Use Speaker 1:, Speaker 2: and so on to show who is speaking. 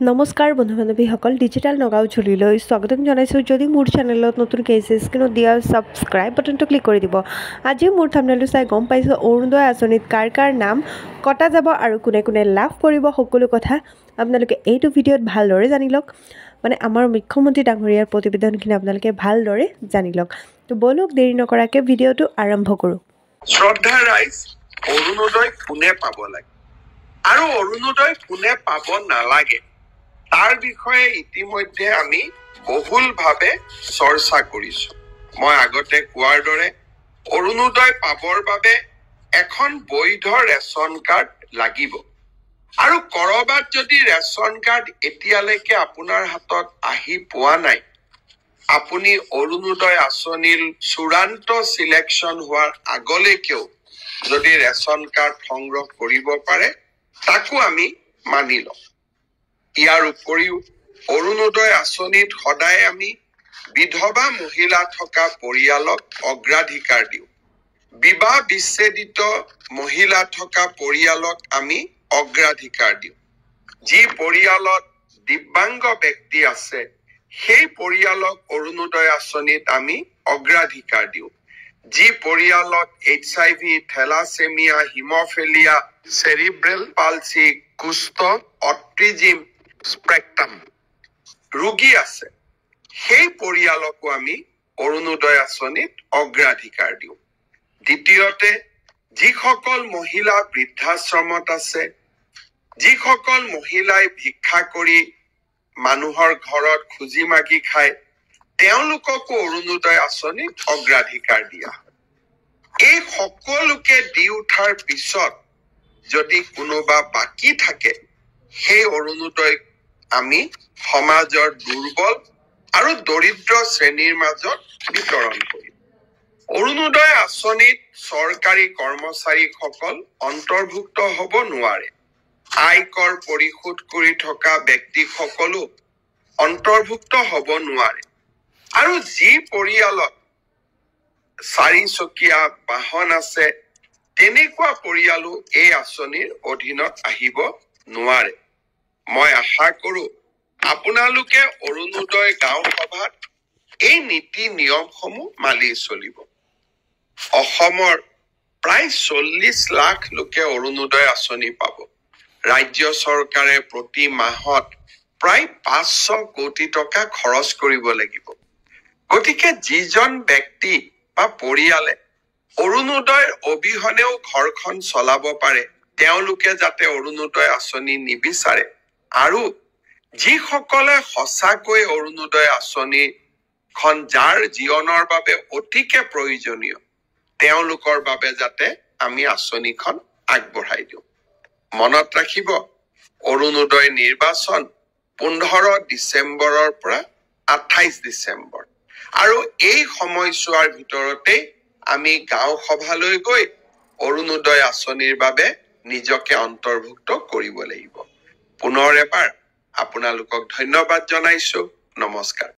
Speaker 1: নমস্কাৰ বন্ধু বান্ধৱীসকল, ডিজিটেল নগাঁও ঝুলিলৈ স্বাগতম জনাইছোঁ। যদি মোৰ চেনেলত নতুন কেছ স্ক্ৰীনত দিয়া ছাবস্ক্ৰাইব বাটনটো ক্লিক কৰি দিব। আজি মোৰ থাম্বনেইলটো চাই গম পাইছোঁ অৰুণোদয় আঁচনিত কাৰ কাৰ নাম কটা যাব আৰু কোনে কোনে লাভ কৰিব সকলো কথা আপোনালোকে এইটো ভিডিঅ'ত ভালদৰে জানি লওক। মানে আমাৰ মুখ্যমন্ত্ৰী ডাঙৰীয়াৰ প্ৰতিবেদনখিনি আপোনালোকে ভালদৰে জানি লওক। তো বলক দেৰি নকৰাকৈ ভিডিঅ'টো আৰম্ভ কৰোঁ।
Speaker 2: শ্ৰদ্ধা ৰাইজ, অৰুণোদয় কোনে পাব লাগে আৰু অৰুণোদয় কোনে পাব নালাগে তাৰ বিষয়ে ইতিমধ্যে আমি বহুলভাৱে চৰ্চা কৰিছো। মই আগতে কোৱাৰ দৰে অৰুণোদয় পাবৰ বাবে এখন বৈধ ৰেচন কাৰ্ড লাগিব আৰু কৰবাত যদি ৰেচন কাৰ্ড এতিয়ালৈকে আপোনাৰ হাতত আহি পোৱা নাই, আপুনি অৰুণোদয় আঁচনিৰ চূড়ান্ত সিলেকশ্যন হোৱাৰ আগলৈকেও যদি ৰেচন কাৰ্ড সংগ্ৰহ কৰিব পাৰে তাকো আমি মানি লওঁ। ইয়াৰ উপৰিও অৰুণোদয় আঁচনিত সদায় আমি বিধৱা মহিলা থকা পৰিয়ালক অগ্ৰাধিকাৰ দিওঁ। বিবাহ বিচ্ছেদিত মহিলা থকা পৰিয়ালক আমি অগ্ৰাধিকাৰ দিওঁ। যি পৰিয়ালত দিব্যাংগ ব্যক্তি আছে সেই পৰিয়ালক অৰুণোদয় আঁচনিত আমি অগ্ৰাধিকাৰ দিওঁ। যি পৰিয়ালত HIV, থেলাছেমিয়া, হিমফেলিয়া, চেৰিব্ৰেল পালচি, কুষ্ঠ, অটিজিম স্পেক্ট্ৰাম ৰোগী আছে সেই পৰিয়ালকো আমি অৰুণোদয় আঁচনিত অগ্ৰাধিকাৰ দিওঁ। দ্বিতীয়তে, যিসকল মহিলা বৃদ্ধাশ্ৰমত আছে, যিসকল মহিলাই ভিক্ষা কৰি মানুহৰ ঘৰত খুজি মাগি খায়, তেওঁলোককো অৰুণোদয় আঁচনিত অগ্ৰাধিকাৰ দিয়া হয়। এই সকলোকে দি উঠাৰ পিছত যদি কোনোবা বাকী থাকে সেই অৰুণোদয় আমি সমাজৰ দুৰ্বল আৰু দৰিদ্ৰ শ্ৰেণীৰ মাজত বিতৰণ কৰিম। অৰুণোদয় আঁচনিত চৰকাৰী কৰ্মচাৰীসকল অন্তৰ্ভুক্ত হ'ব নোৱাৰে। আয়কৰ পৰিশোধ কৰি থকা ব্যক্তিসকলো অন্তৰ্ভুক্ত হ'ব নোৱাৰে। আৰু যি পৰিয়ালত 4 চকীয়া বাহন আছে তেনেকুৱা পৰিয়ালো এই আঁচনিৰ অধীনত আহিব নোৱাৰে। মই আশা কৰো আপোনালোকে অৰুণোদয় গাঁও সভাত এই নীতি নিয়মসমূহ মানি চলিব। অসমৰ প্ৰায় 40 লাখ লোকে অৰুণোদয় আঁচনি পাব। ৰাজ্য চৰকাৰে প্ৰতি মাহত প্ৰায় 500 কোটি টকা খৰচ কৰিব লাগিব। গতিকে যিজন ব্যক্তি বা পৰিয়ালে অৰুণোদয়ৰ অবিহনেও ঘৰখন চলাব পাৰে তেওঁলোকে যাতে অৰুণোদয় আঁচনি নিবিচাৰে, আৰু যিসকলে সঁচাকৈ অৰুণোদয় আঁচনিখন যাৰ জীৱনৰ বাবে অতিকে প্ৰয়োজনীয় তেওঁলোকৰ বাবে যাতে আমি আঁচনিখন আগবঢ়াই দিওঁ। মনত ৰাখিব, অৰুণোদয় নিৰ্বাচন 15 ডিচেম্বৰৰ পৰা 28 ডিচেম্বৰ, আৰু এই সময়ছোৱাৰ ভিতৰতেই আমি গাঁও সভালৈ গৈ অৰুণোদয় আঁচনিৰ বাবে নিজকে অন্তৰ্ভুক্ত কৰিব লাগিব। পুনৰ এবাৰ আপোনালোকক ধন্যবাদ জনাইছো। নমস্কাৰ।